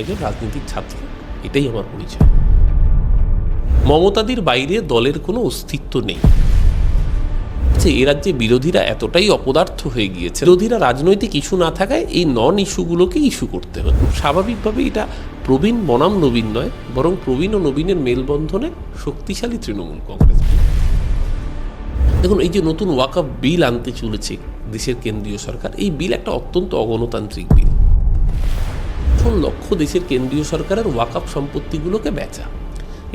একজন রাজনীতির ছাত্র, এটাই আমার পরিচয়। মমতাদির বাইরে দলের কোনো অস্তিত্ব নেই। এ রাজ্যে বিরোধীরা এতটাই অপদার্থ হয়ে গিয়েছে, বিরোধীরা রাজনৈতিক ইস্যু না থাকায় এই নন ইস্যুগুলোকে ইস্যু করতে হতো। স্বাভাবিকভাবে এটা প্রবীণ বনাম নবীন নয়, বরং প্রবীণ ও নবীনের মেলবন্ধনে শক্তিশালী তৃণমূল কংগ্রেস। দেখুন, এই যে নতুন ওয়াকফ বিল আনতে চলেছে দেশের কেন্দ্রীয় সরকার, এই বিল একটা অত্যন্ত অগণতান্ত্রিক বিল। লক্ষ্য দেশের কেন্দ্রীয় সরকারের ওয়াকফ সম্পত্তিগুলোকে বেচা।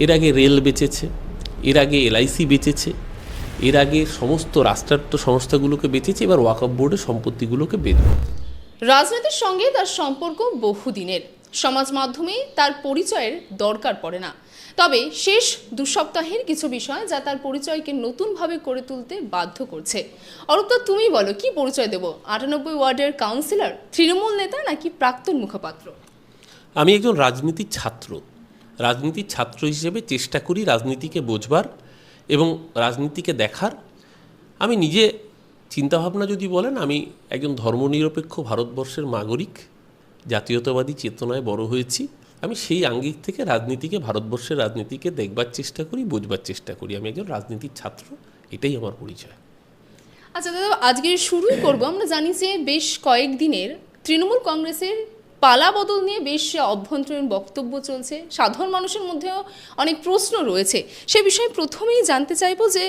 এর আগে রেল বেচেছে, এর আগে এলআইসি বেচেছে, এর আগে সমস্ত রাষ্ট্রায়ত্ত সংস্থাগুলোকে বেচেছে, এবার ওয়াকফ বোর্ডের সম্পত্তিগুলোকে বেচবে। রাজনীতির সঙ্গে তার সম্পর্ক বহুদিনের, সমাজ মাধ্যমে তার পরিচয়ের দরকার পড়ে না। তবে শেষ 2 সপ্তাহের কিছু বিষয় যা তার পরিচয়কে নতুনভাবে করে তুলতে বাধ্য করছে। অরূপ, তুমি বলো, কি পরিচয় দেব? 98 ওয়ার্ডের কাউন্সিলর, তৃণমূল নেতা, নাকি প্রাক্তন মুখপাত্র? আমি একজন রাজনীতির ছাত্র হিসেবে চেষ্টা করি রাজনীতিকে বোঝবার এবং রাজনীতিকে দেখার। আমি নিজে চিন্তাভাবনা যদি বলেন, আমি একজন ধর্মনিরপেক্ষ ভারতবর্ষের নাগরিক, জাতীয়তাবাদী চেতনায় বড় হয়েছি। আমি সেই আঙ্গিক থেকে রাজনীতিকে, ভারতবর্ষের রাজনীতিকে দেখবার চেষ্টা করি, বোঝবার চেষ্টা করি। আমি একজন রাজনীতির ছাত্র, এটাই আমার পরিচয়। আচ্ছা দাদা, আজকে শুরুই করব। আমরা জানি যে বেশ কয়েকদিনের তৃণমূল কংগ্রেসের পালা বদল নিয়ে বেশ অভ্যন্তরীণ বক্তব্য চলছে, সাধারণ মানুষের মধ্যেও অনেক প্রশ্ন রয়েছে। সে বিষয়ে প্রথমেই জানতে চাইবো যে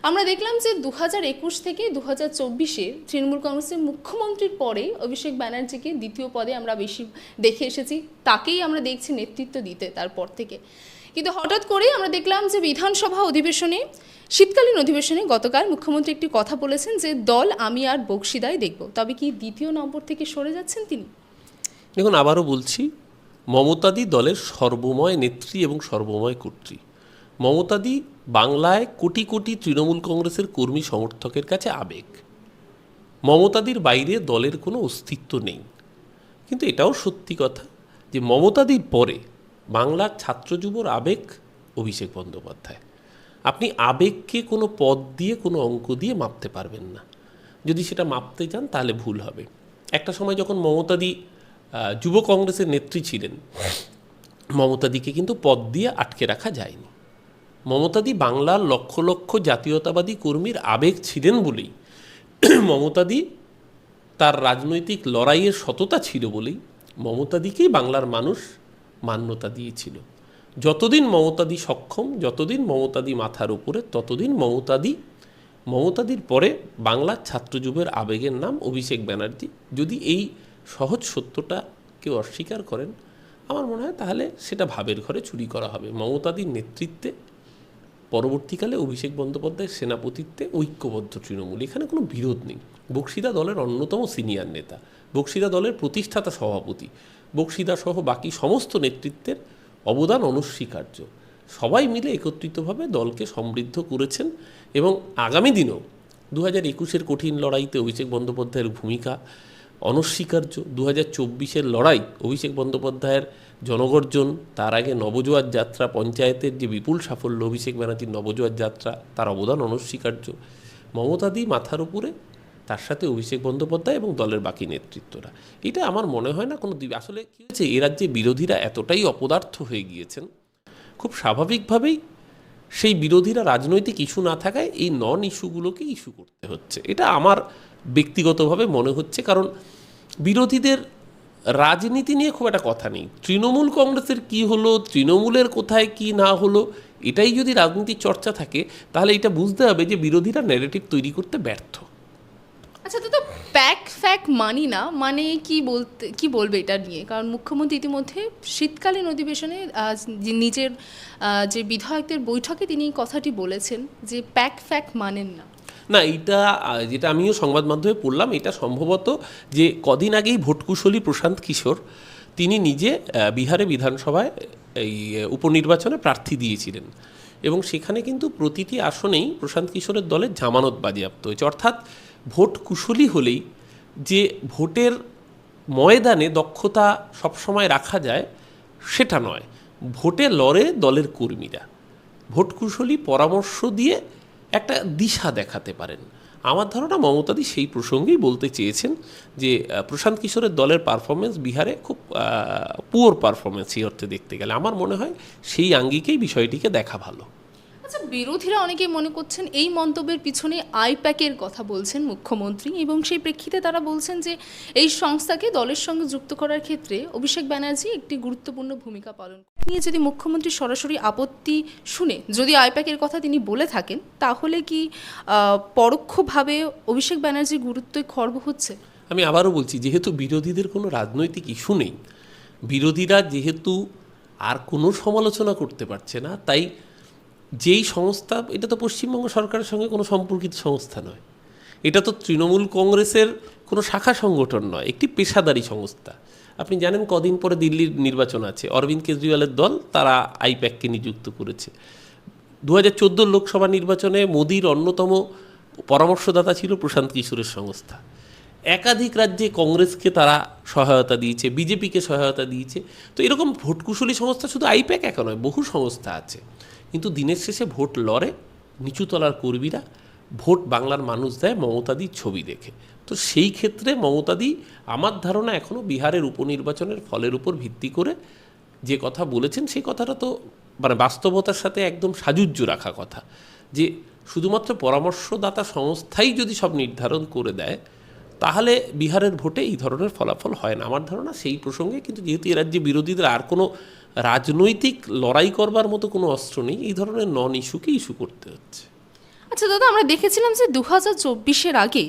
আমরা দেখলাম যে 2021 থেকে 2024-এ তৃণমূল কংগ্রেসের মুখ্যমন্ত্রীর পরে অভিষেক ব্যানার্জিকে দ্বিতীয় পদে আমরা বেশি দেখে এসেছি, তাকেই আমরা দেখছি নেতৃত্ব দিতে তারপর থেকে। কিন্তু হঠাৎ করেই আমরা দেখলাম যে বিধানসভা অধিবেশনে, শীতকালীন অধিবেশনে গতকাল মুখ্যমন্ত্রী একটি কথা বলেছেন যে দল আমি আর বক্সিদাই দেখব। তবে কি দ্বিতীয় নম্বর থেকে সরে যাচ্ছেন তিনি? দেখুন, আবারও বলছি, মমতাদি দলের সর্বময় নেত্রী এবং সর্বময় কর্ত্রী। মমতাদি বাংলায় কোটি কোটি তৃণমূল কংগ্রেসের কর্মী সমর্থকের কাছে আবেগ। মমতাদির বাইরে দলের কোনো অস্তিত্ব নেই। কিন্তু এটাও সত্যি কথা যে মমতাদির পরে বাংলার ছাত্রযুবর আবেগ অভিষেক বন্দ্যোপাধ্যায়। আপনি আবেগকে কোনো পদ দিয়ে, কোনো অঙ্ক দিয়ে মাপতে পারবেন না। যদি সেটা মাপতে যান তাহলে ভুল হবে। একটা সময় যখন মমতাদি যুব কংগ্রেসের নেত্রী ছিলেন, মমতাদিকে কিন্তু পদ দিয়ে আটকে রাখা যায়নি। মমতাদি বাংলার লক্ষ লক্ষ জাতীয়তাবাদী কর্মীর আবেগ ছিলেন বলেই, মমতাদি তার রাজনৈতিক লড়াইয়ের সততা ছিল বলেই মমতাদিকেই বাংলার মানুষ মান্যতা দিয়েছিল। যতদিন মমতাদি সক্ষম, যতদিন মমতাদি মাথার উপরে, ততদিন মমতাদির পরে বাংলার ছাত্রযুবের আবেগের নাম অভিষেক ব্যানার্জি। যদি এই সহজ সত্যটা কেউ অস্বীকার করেন, আমার মনে হয় তাহলে সেটা ভাবের ঘরে চুরি করা হবে। মমতাদির নেতৃত্বে পরবর্তীকালে অভিষেক বন্দ্যোপাধ্যায়ের সেনাপতিত্বে ঐক্যবদ্ধ তৃণমূল, এখানে কোনো বিরোধ নেই। বক্সিদা দলের অন্যতম সিনিয়র নেতা, বক্সিদা দলের প্রতিষ্ঠাতা সভাপতি, বক্সিদা সহ বাকি সমস্ত নেতৃত্বের অবদান অনস্বীকার্য। সবাই মিলে একত্রিতভাবে দলকে সমৃদ্ধ করেছেন এবং আগামী দিনেও 2021-এর কঠিন লড়াইতে অভিষেক বন্দ্যোপাধ্যায়ের ভূমিকা অনস্বীকার্য। 2024-এর লড়াই, অভিষেক বন্দ্যোপাধ্যায়ের জনগর্জন, তার আগে নবজোয়ার যাত্রা, পঞ্চায়েতের যে বিপুল সাফল্য অভিষেক ব্যানার্জির নবজোয়ার যাত্রা, তার অবদান অনস্বীকার্য। মমতাদি মাথার উপরে, তার সাথে অভিষেক বন্দ্যোপাধ্যায় এবং দলের বাকি নেতৃত্বরা। এটা আমার মনে হয় না কোনো আসলে কী হয়েছে, এ রাজ্যে বিরোধীরা এতটাই অপদার্থ হয়ে গিয়েছেন, খুব স্বাভাবিকভাবেই সেই বিরোধীরা রাজনৈতিক ইস্যু না থাকায় এই নন ইস্যুগুলোকে ইস্যু করতে হচ্ছে। এটা আমার ব্যক্তিগতভাবে মনে হচ্ছে, কারণ বিরোধীদের রাজনীতি নিয়ে খুব একটা কথা নেই। তৃণমূল কংগ্রেসের কি হলো, তৃণমূলের কোথায় কি না হলো, এটাই যদি রাজনীতির চর্চা থাকে, তাহলে এটা বুঝতে হবে যে বিরোধীরা ন্যারেটিভ তৈরি করতে ব্যর্থ। আচ্ছা দাদা, ফ্যাক মানি না মানে কি বলবে এটা নিয়ে? কারণ মুখ্যমন্ত্রী ইতিমধ্যে শীতকালীন অধিবেশনে নিজের যে বিধায়কদের বৈঠকে তিনি এই কথাটি বলেছেন যে ফ্যাক মানেন না। না, এইটা যেটা আমিও সংবাদ মাধ্যমে পড়লাম, এটা সম্ভবত যে কদিন আগেই ভোটকুশলী প্রশান্ত কিশোর, তিনি নিজে বিহারে বিধানসভায় এই উপনির্বাচনে প্রার্থী দিয়েছিলেন এবং সেখানে কিন্তু প্রতিটি আসনেই প্রশান্ত কিশোরের দলের জামানত বাজেয়াপ্ত হয়েছে। অর্থাৎ ভোট কুশলী হলেই যে ভোটের ময়দানে দক্ষতা সবসময় রাখা যায় সেটা নয়, ভোটে লড়ে দলের কর্মীরা। ভোট কুশলী পরামর্শ দিয়ে একটা দিশা দেখাতে পারেন। আমার ধারণা মমতাদি সেই প্রসঙ্গেই বলতে চেয়েছেন যে প্রশান্ত কিশোরের দলের পারফরমেন্স বিহারে খুব পুয়ার পারফরমেন্স এই অর্থে দেখতে গেলে আমার মনে হয় সেই আঙ্গিকেই বিষয়টিকে দেখা ভালো। আচ্ছা, বিরোধীরা অনেকেই মনে করছেন এই মন্তব্যের পিছনে আইপ্যাকের কথা বলছেন মুখ্যমন্ত্রী, এবং সেই প্রেক্ষিতে তারা বলছেন যে এই সংস্থাকে দলের সঙ্গে যুক্ত করার ক্ষেত্রে অভিষেক ব্যানার্জি একটি গুরুত্বপূর্ণ ভূমিকা পালন নিয়ে যদি মুখ্যমন্ত্রী সরাসরি আপত্তি শুনে যদি আইপ্যাকের কথা তিনি বলে থাকেন, তাহলে কি পরোক্ষভাবে অভিষেক ব্যানার্জির গুরুত্বই খর্ব হচ্ছে? আমি আবারও বলছি, যেহেতু বিরোধীদের কোনো রাজনৈতিক ইস্যু নেই, বিরোধীরা যেহেতু আর কোনো সমালোচনা করতে পারছে না, তাই যেই সংস্থা, এটা তো পশ্চিমবঙ্গ সরকারের সঙ্গে কোনো সম্পর্কিত সংস্থা নয়, এটা তো তৃণমূল কংগ্রেসের কোনো শাখা সংগঠন নয়, একটি পেশাদারি সংস্থা। আপনি জানেন কদিন পরে দিল্লির নির্বাচন আছে, অরবিন্দ কেজরিওয়ালের দল তারা আইপ্যাককে নিযুক্ত করেছে। 2014 লোকসভা নির্বাচনে মোদির অন্যতম পরামর্শদাতা ছিল প্রশান্ত কিশোরের সংস্থা। একাধিক রাজ্যে কংগ্রেসকে তারা সহায়তা দিয়েছে, বিজেপিকে সহায়তা দিয়েছে। তো এরকম ভোটকুশলী সংস্থা শুধু আইপ্যাক একা নয়, বহু সংস্থা আছে। কিন্তু দিনের শেষে ভোট লড়ে নিচুতলার কর্মীরা, ভোট বাংলার মানুষ দেয় মমতাদির ছবি দেখে। তো সেই ক্ষেত্রে মমতাদি আমার ধারণা এখনও বিহারের উপনির্বাচনের ফলের উপর ভিত্তি করে যে কথা বলেছেন, সেই কথাটা তো মানে বাস্তবতার সাথে একদম সাযুজ্য রাখা কথা, যে শুধুমাত্র পরামর্শদাতা সংস্থাই যদি সব নির্ধারণ করে দেয় তাহলে বিহারের ভোটে এই ধরনের ফলাফল হয় না। আমার ধারণা সেই প্রসঙ্গে কিন্তু যেহেতু এ রাজ্যে বিরোধীদের আর কোনো রাজনৈতিক লড়াই করবার মতো কোনো অস্ত্র নেই, এই ধরনের নন ইস্যুকে ইস্যু করতে হচ্ছে। আচ্ছা দাদা, আমরা দেখেছিলাম যে 2024-এর আগে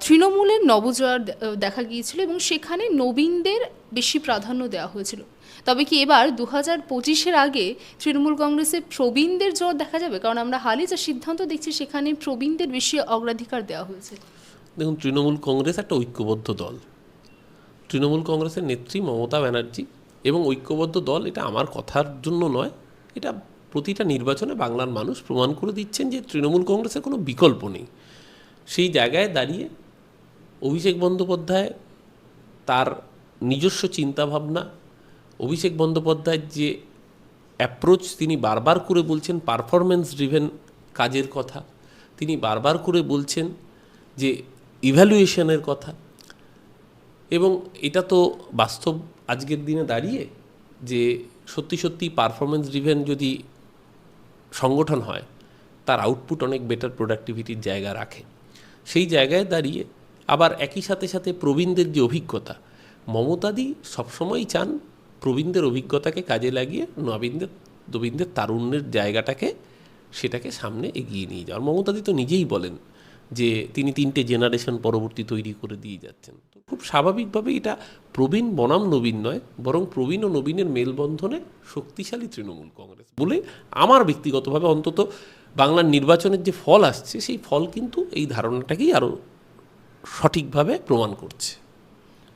তৃণমূলের নবজোয়ার দেখা গিয়েছিল এবং সেখানে নবীনদের বেশি প্রাধান্য দেওয়া হয়েছিল। তবে কি এবার 2025-এর আগে তৃণমূল কংগ্রেসে প্রবীণদের জোর দেখা যাবে? কারণ আমরা হালই যা সিদ্ধান্ত দেখছি সেখানে প্রবীণদের বেশি অগ্রাধিকার দেওয়া হয়েছে। দেখুন, তৃণমূল কংগ্রেস একটা ঐক্যবদ্ধ দল। তৃণমূল কংগ্রেসের নেত্রী মমতা ব্যানার্জি এবং ঐক্যবদ্ধ দল, এটা আমার কথার জন্য নয়, এটা প্রতিটা নির্বাচনে বাংলার মানুষ প্রমাণ করে দিচ্ছেন যে তৃণমূল কংগ্রেসের কোনো বিকল্প নেই। সেই জায়গায় দাঁড়িয়ে অভিষেক বন্দ্যোপাধ্যায় তার নিজস্ব চিন্তাভাবনা, অভিষেক বন্দ্যোপাধ্যায়ের যে অ্যাপ্রোচ, তিনি বারবার করে বলছেন পারফরমেন্স ড্রিভেন কাজের কথা, তিনি বারবার করে বলছেন যে ইভ্যালুয়েশনের কথা, এবং এটা তো বাস্তব আজকের দিনে দাঁড়িয়ে যে সত্যি সত্যি পারফরমেন্স ড্রিভেন যদি সংগঠন হয় তার আউটপুট অনেক বেটার প্রোডাক্টিভিটির জায়গা রাখে। সেই জায়গায় দাঁড়িয়ে আবার একই সাথে সাথে প্রবীণদের যে অভিজ্ঞতা, মমতাদি সবসময়ই চান প্রবীণদের অভিজ্ঞতাকে কাজে লাগিয়ে নবীনদের তারুণ্যের জায়গাটাকে সেটাকে সামনে এগিয়ে নিয়ে যাওয়ার। মমতাদি তো নিজেই বলেন যে তিনি 3টে জেনারেশন পরবর্তী তৈরি করে দিয়ে যাচ্ছেন। তো খুব স্বাভাবিকভাবেই এটা প্রবীণ বনাম নবীন নয়, বরং প্রবীণ ও নবীনের মেলবন্ধনে শক্তিশালী তৃণমূল কংগ্রেস বলে আমার ব্যক্তিগতভাবে অন্তত বাংলার নির্বাচনের যে ফল আসছে সেই ফল কিন্তু এই ধারণাটাকেই আরও সঠিকভাবে প্রমাণ করছে।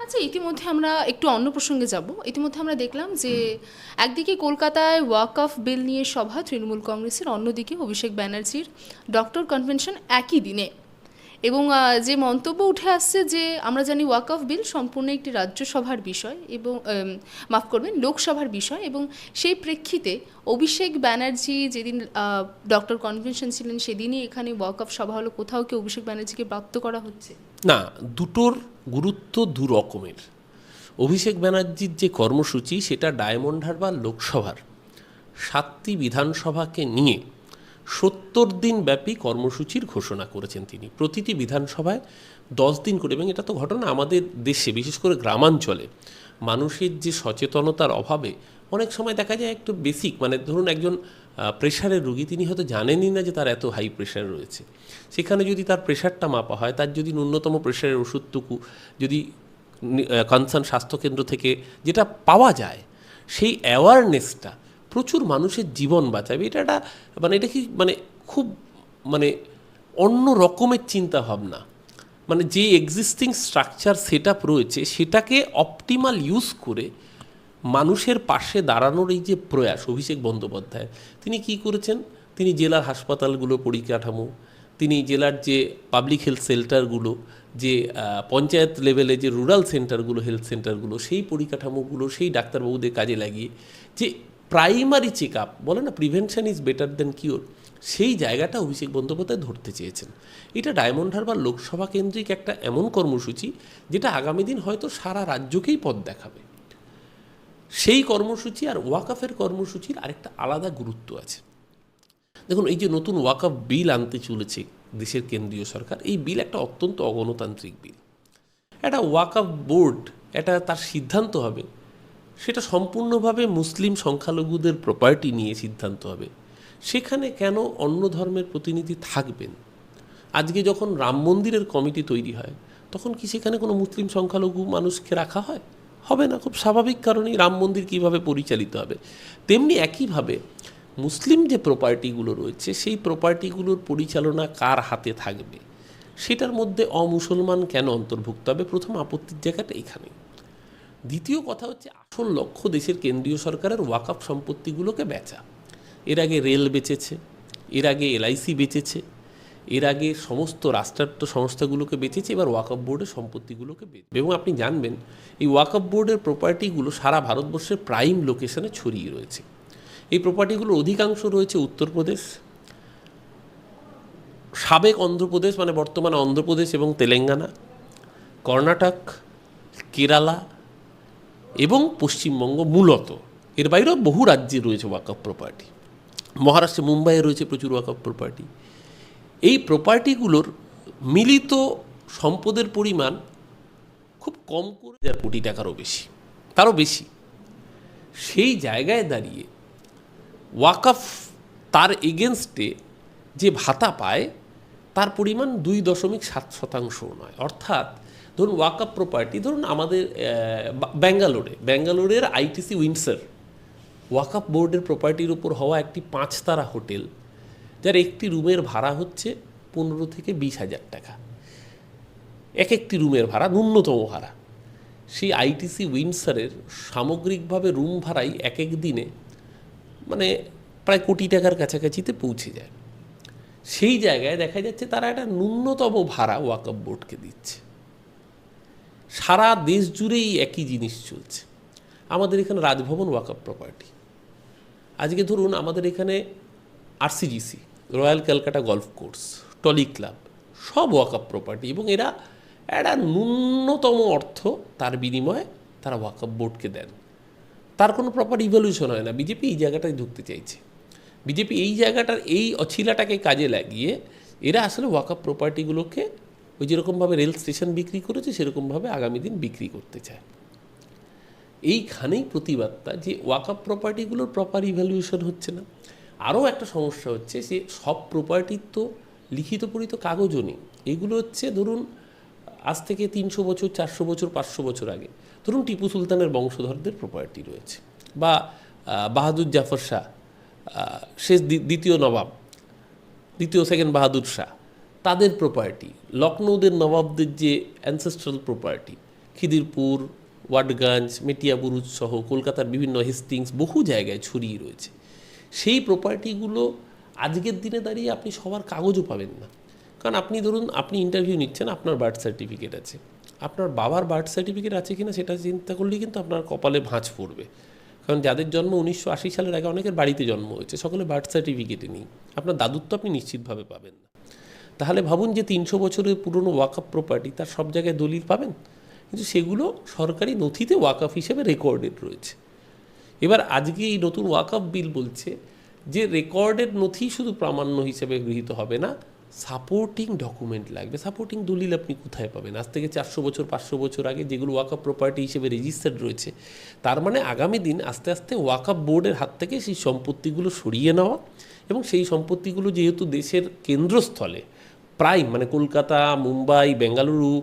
আচ্ছা, ইতিমধ্যে আমরা একটু অন্য প্রসঙ্গে যাব। ইতিমধ্যে আমরা দেখলাম যে একদিকে কলকাতায় ওয়াকফ বিল নিয়ে সভা তৃণমূল কংগ্রেসের, অন্যদিকে অভিষেক ব্যানার্জির ডক্টর কনভেনশন একই দিনে, এবং যে মন্তব্য উঠে আসছে যে আমরা জানি ওয়াকফ বিল সম্পূর্ণ একটি রাজ্যসভার বিষয় এবং মাফ করবেন লোকসভার বিষয়, এবং সেই প্রেক্ষিতে অভিষেক ব্যানার্জি যেদিন ডক্টর কনভেনশন ছিলেন সেদিনই এখানে ওয়াকফ সভা হলো। কোথাও কি অভিষেক ব্যানার্জিকে প্রাপ্ত করা হচ্ছে? না, দুটোর গুরুত্ব দু রকমের। অভিষেক ব্যানার্জির যে কর্মসূচি সেটা ডায়মন্ড হারবার লোকসভার 7টি বিধানসভাকে নিয়ে 70 দিন ব্যাপী কর্মসূচির ঘোষণা করেছেন তিনি। প্রতিটি বিধানসভায় 10 দিন করে, এবং এটা তো ঘটনা আমাদের দেশে বিশেষ করে গ্রামাঞ্চলে মানুষের যে সচেতনতার অভাবে অনেক সময় দেখা যায় একটু বেসিক, মানে ধরুন একজন প্রেশারের রুগী, তিনি হয়তো জানেনই না যে তার এত হাই প্রেশার রয়েছে। সেখানে যদি তার প্রেশারটা মাপা হয়, তার যদি ন্যূনতম প্রেশারের ওষুধটুকু যদি কনসার্ন স্বাস্থ্যকেন্দ্র থেকে যেটা পাওয়া যায়, সেই অ্যাওয়ারনেসটা প্রচুর মানুষের জীবন বাঁচাবে। এটা মানে এটা কি মানে খুব মানে অন্য রকমের চিন্তাভাবনা, মানে যে এক্সিস্টিং স্ট্রাকচার সেট আপ রয়েছে সেটাকে অপটিমাল ইউজ করে মানুষের পাশে দাঁড়ানোর এই যে প্রয়াস অভিষেক বন্দ্যোপাধ্যায়, তিনি কি করেছেন, তিনি জেলার হাসপাতালগুলো পরিকাঠামো, তিনি জেলার যে পাবলিক হেলথ সেন্টারগুলো, যে পঞ্চায়েত লেভেলে যে রুরাল সেন্টারগুলো, হেলথ সেন্টারগুলো, সেই পরিকাঠামোগুলো সেই ডাক্তারবাবুদের কাজে লাগিয়ে যে প্রাইমারি চেক আপ বলে না, prevention is better then cure, সেই জায়গাটা অভিষেক বন্দ্যোপাধ্যায় ধরতে চেয়েছেন। এটা ডায়মন্ড হারবার লোকসভা কেন্দ্রিক একটা এমন কর্মসূচি যেটা আগামী দিন হয়তো সারা রাজ্যকেই পথ দেখাবে। সেই কর্মসূচি আর ওয়াকফের কর্মসূচির আরেকটা আলাদা গুরুত্ব আছে। দেখুন, এই যে নতুন ওয়াকফ বিল আনতে চলেছে দেশের কেন্দ্রীয় সরকার, এই বিল একটা অত্যন্ত অগণতান্ত্রিক বিল। একটা ওয়াকফ বোর্ড, এটা তার সিদ্ধান্ত হবে, সেটা সম্পূর্ণভাবে মুসলিম সংখ্যালঘুদের প্রপার্টি নিয়ে সিদ্ধান্ত হবে। সেখানে কেন অন্য ধর্মের প্রতিনিধি থাকবেন? আজকে যখন রাম মন্দিরের কমিটি তৈরি হয়, তখন কি সেখানে কোনো মুসলিম সংখ্যালঘু মানুষকে রাখা হয়? হবে না। খুব স্বাভাবিক কারণেই রাম মন্দির কীভাবে পরিচালিত হবে। তেমনি একইভাবে মুসলিম যে প্রপার্টিগুলো রয়েছে, সেই প্রপার্টিগুলোর পরিচালনা কার হাতে থাকবে, সেটার মধ্যে অমুসলমান কেন অন্তর্ভুক্ত হবে? প্রথম আপত্তির জায়গাটা এখানে। দ্বিতীয় কথা হচ্ছে, আসল লক্ষ্য দেশের কেন্দ্রীয় সরকারের ওয়াকফ সম্পত্তিগুলোকে বেচা। এর আগে রেল বেচেছে, এর আগে এলআইসি বেচেছে, এর আগে সমস্ত রাষ্ট্রায়ত্ত সংস্থাগুলোকে বেচেছে, এবার ওয়াকফ বোর্ডের সম্পত্তিগুলোকে বেচবে। এবং আপনি জানবেন, এই ওয়াকফ বোর্ডের প্রপার্টিগুলো সারা ভারতবর্ষের প্রাইম লোকেশনে ছড়িয়ে রয়েছে। এই প্রপার্টিগুলোর অধিকাংশ রয়েছে উত্তরপ্রদেশ, সাবেক অন্ধ্রপ্রদেশ মানে বর্তমানে অন্ধ্রপ্রদেশ এবং তেলেঙ্গানা, কর্ণাটক, কেরালা এবং পশ্চিমবঙ্গ মূলত। এর বাইরেও বহু রাজ্যে রয়েছে ওয়াকফ প্রপার্টি। মহারাষ্ট্রে মুম্বাইয়ে রয়েছে প্রচুর ওয়াকফ প্রপার্টি। এই প্রপার্টিগুলোর মিলিত সম্পদের পরিমাণ খুব কম করে 1,000 কোটি টাকারও বেশি, তারও বেশি। সেই জায়গায় দাঁড়িয়ে ওয়াকফ তার এগেনস্টে যে ভাতা পায় তার পরিমাণ 2.7% নয়। অর্থাৎ ধরুন ওয়াকফ প্রপার্টি, ধরুন আমাদের ব্যাঙ্গালোরের আইটিসি উইন্ডসর ওয়াকফ বোর্ডের প্রপার্টির উপর হওয়া একটি 5 তারা হোটেল, যার একটি রুমের ভাড়া হচ্ছে 15 থেকে 20,000 টাকা। একটি রুমের ভাড়া, ন্যূনতম ভাড়া। সেই আইটিসি উইন্ডসরের সামগ্রিকভাবে রুম ভাড়াই এক এক দিনে মানে প্রায় কোটি টাকার কাছাকাছিতে পৌঁছে যায়। সেই জায়গায় দেখা যাচ্ছে তারা একটা ন্যূনতম ভাড়া ওয়াকফ বোর্ডকে দিচ্ছে। সারা দেশ জুড়েই একই জিনিস চলছে। আমাদের এখানে রাজভবন ওয়াকফ প্রপার্টি। আজকে ধরুন আমাদের এখানে RCGC, Royal Calcutta Golf Course, Tolly Club, সব ওয়াকফ প্রপার্টি। এবং এরা একটা ন্যূনতম অর্থ তার বিনিময়ে তারা ওয়াকফ বোর্ডকে দেন। তার কোনো প্রপার ইভ্যালুয়েশন হয় না। বিজেপি এই জায়গাটায় ঢুকতে চাইছে। বিজেপি এই জায়গাটার এই অছিলাটাকে কাজে লাগিয়ে এরা আসলে ওয়াকফ প্রপার্টিগুলোকে ওই যেরকমভাবে রেল স্টেশন বিক্রি করেছে সেরকমভাবে আগামী দিন বিক্রি করতে চায়। এইখানেই প্রতিবাদটা, যে ওয়াকফ প্রপার্টিগুলোর প্রপার ইভ্যালুয়েশন হচ্ছে না। আরও একটা সমস্যা হচ্ছে যে সব প্রপার্টির তো লিখিত পরিত কাগজও নেই। এগুলো হচ্ছে ধরুন আজ থেকে 300 বছর, 400 বছর, 500 বছর আগে ধরুন টিপু সুলতানের বংশধরদের প্রপার্টি রয়েছে, বা বাহাদুর জাফর শাহ, শেষ দ্বিতীয় নবাব, সেকেন্ড বাহাদুর শাহ, তাদের প্রপার্টি, লখনৌদের নবাবদের যে অ্যানসেস্ট্রাল প্রপার্টি, খিদিরপুর, ওয়াটগঞ্জ, মেটিয়াবুরুজ সহ কলকাতার বিভিন্ন হেস্টিংস বহু জায়গায় ছড়িয়ে রয়েছে। সেই প্রপার্টিগুলো আজকের দিনে দাঁড়িয়ে আপনি সবার কাগজও পাবেন না। কারণ আপনি ধরুন আপনি ইন্টারভিউ নিচ্ছেন, আপনার বার্থ সার্টিফিকেট আছে, আপনার বাবার বার্থ সার্টিফিকেট আছে কিনা সেটা চিন্তা করলেই কিন্তু আপনার কপালে ভাঁজ পড়বে। কারণ যাদের জন্ম 1980 সালের আগে অনেকের বাড়িতে জন্ম হয়েছে, সকলে বার্থ সার্টিফিকেটে নেই। আপনার দাদুত্ব আপনি নিশ্চিতভাবে পাবেন না। তাহলে ভাবুন যে 300 বছরের পুরনো ওয়াকফ প্রপার্টি, তার সব জায়গায় দলিল পাবেন, কিন্তু সেগুলো সরকারি নথিতে ওয়াকফ হিসেবে রেকর্ডেড রয়েছে। এবার আজকে এই নতুন ওয়াকফ বিল বলছে যে রেকর্ডেড নথি শুধু প্রামাণ্য হিসেবে গৃহীত হবে না, সাপোর্টিং ডকুমেন্ট লাগবে। সাপোর্টিং দলিল আপনি কোথায় পাবেন? আজ থেকে 400 বছর, 500 বছর আগে যেগুলো ওয়াকফ প্রপার্টি হিসেবে রেজিস্টার্ড রয়েছে, তার মানে আগামী দিন আস্তে আস্তে ওয়াকফ বোর্ডের হাত থেকে সেই সম্পত্তিগুলো সরিয়ে নেওয়া, এবং সেই সম্পত্তিগুলো যেহেতু দেশের কেন্দ্রস্থলে প্রাইম মানে কলকাতা, মুম্বাই, বেঙ্গালুরু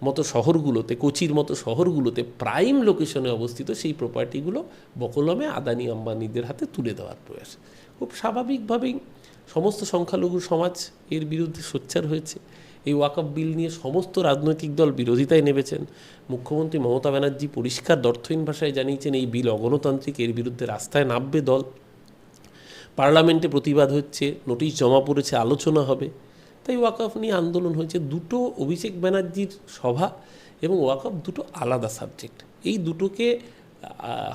মতো শহরগুলোতে, কোচির মতো শহরগুলোতে প্রাইম লোকেশনে অবস্থিত, সেই প্রপার্টিগুলো বকলমে আদানি আম্বানিদের হাতে তুলে দেওয়ার প্রয়াস। খুব স্বাভাবিকভাবেই সমস্ত সংখ্যালঘু সমাজ এর বিরুদ্ধে সোচ্চার হয়েছে। এই ওয়াকফ বিল নিয়ে সমস্ত রাজনৈতিক দল বিরোধিতায় নেমেছেন। মুখ্যমন্ত্রী মমতা ব্যানার্জি পরিষ্কার দ্ব্যর্থহীন ভাষায় জানিয়েছেন এই বিল অগণতান্ত্রিক, এর বিরুদ্ধে রাস্তায় নামবে দল। পার্লামেন্টে প্রতিবাদ হচ্ছে, নোটিশ জমা পড়েছে, আলোচনা হবে। তাই ওয়াকফ নিয়ে আন্দোলন হয়েছে। দুটো অভিষেক ব্যানার্জির সভা এবং ওয়াকফ দুটো আলাদা সাবজেক্ট। এই দুটোকে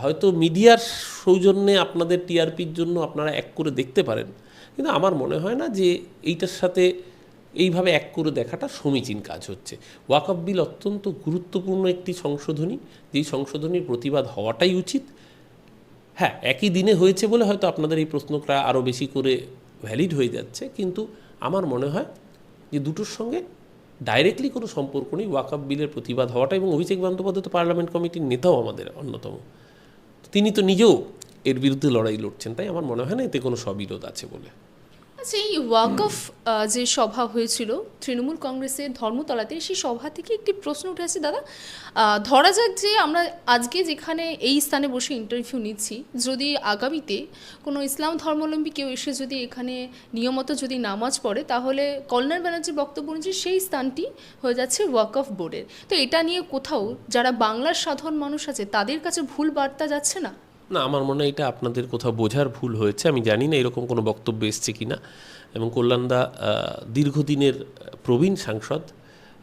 হয়তো মিডিয়ার সৌজন্যে আপনাদের টিআরপির জন্য আপনারা এক করে দেখতে পারেন, কিন্তু আমার মনে হয় না যে এইটার সাথে এইভাবে এক করে দেখাটা সমীচীন কাজ হচ্ছে। ওয়াকফ বিল অত্যন্ত গুরুত্বপূর্ণ একটি সংশোধনী, যেই সংশোধনীর প্রতিবাদ হওয়াটাই উচিত। হ্যাঁ, একই দিনে হয়েছে বলে হয়তো আপনাদের এই প্রশ্নটা আরও বেশি করে ভ্যালিড হয়ে যাচ্ছে, কিন্তু আমার মনে হয় যে দুটোর সঙ্গে ডাইরেক্টলি কোনো সম্পর্ক নেই। ওয়াকফ বিলের প্রতিবাদ হওয়াটা, এবং অভিষেক বন্দ্যোপাধ্যায় তো পার্লামেন্ট কমিটির নেতাও আমাদের অন্যতম, তিনি তো নিজেও এর বিরুদ্ধে লড়াই লড়ছেন, তাই আমার মনে হয় না এতে কোনো সবিরোধ আছে বলে। আচ্ছা, এই ওয়াকফ যে সভা হয়েছিল তৃণমূল কংগ্রেসের ধর্মতলাতে, সেই সভা থেকে একটি প্রশ্ন উঠে আসছে দাদা। ধরা যাক যে আমরা আজকে যেখানে এই স্থানে বসে ইন্টারভিউ নিচ্ছি, যদি আগামীতে কোনো ইসলাম ধর্মাবলম্বী কেউ এসে যদি এখানে নিয়মিত যদি নামাজ পড়ে, তাহলে কল্যাণ ব্যানার্জির বক্তব্য অনুযায়ী সেই স্থানটি হয়ে যাচ্ছে ওয়াকফ বোর্ডের। তো এটা নিয়ে কোথাও যারা বাংলার সাধারণ মানুষ আছে তাদের কাছে ভুল বার্তা যাচ্ছে না? না, আমার মনে হয় এটা আপনাদের কোথাও বোঝার ভুল হয়েছে। আমি জানি না এরকম কোনো বক্তব্য এসছে কি না, এবং কল্যাণদা দীর্ঘদিনের প্রবীণ সাংসদ,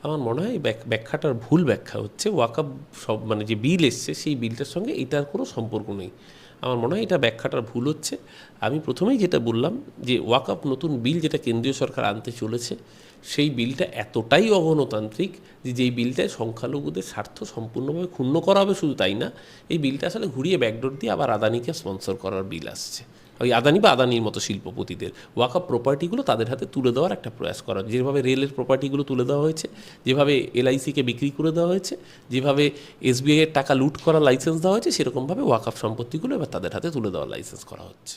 আমার মনে হয় এই ব্যাখ্যাটার ভুল ব্যাখ্যা হচ্ছে। ওয়াকফ সব মানে যে বিল এসছে সেই বিলটার সঙ্গে এটার কোনো সম্পর্ক নেই। আমার মনে হয় এটা ব্যাখ্যাটার ভুল হচ্ছে। আমি প্রথমেই যেটা বললাম যে ওয়াকফ নতুন বিল যেটা কেন্দ্রীয় সরকার আনতে চলেছে, সেই বিলটা এতটাই অগণতান্ত্রিক যে যেই বিলটায় সংখ্যালঘুদের স্বার্থ সম্পূর্ণভাবে ক্ষুণ্ণ করা হবে। শুধু তাই না, এই বিলটা আসলে ঘুরিয়ে ব্যাকডোর দিয়ে আবার আদানিকে স্পন্সর করার বিল আসছে। ওই আদানি বা আদানির মতো শিল্পপতিদের ওয়াকফ প্রপার্টিগুলো তাদের হাতে তুলে দেওয়ার একটা প্রয়াস করা, যেভাবে রেলের প্রপার্টিগুলো তুলে দেওয়া হয়েছে, যেভাবে এলআইসিকে বিক্রি করে দেওয়া হয়েছে, যেভাবে এসবিআই এর টাকা লুট করার লাইসেন্স দেওয়া হয়েছে, সেরকমভাবে ওয়াকফ সম্পত্তিগুলো এবার তাদের হাতে তুলে দেওয়ার লাইসেন্স করা হচ্ছে।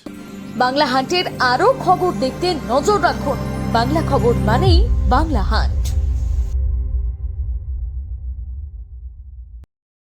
বাংলা হান্টের আরও খবর দেখতে নজর রাখুন। বাংলা খবর মানেই বাংলা হান্ট।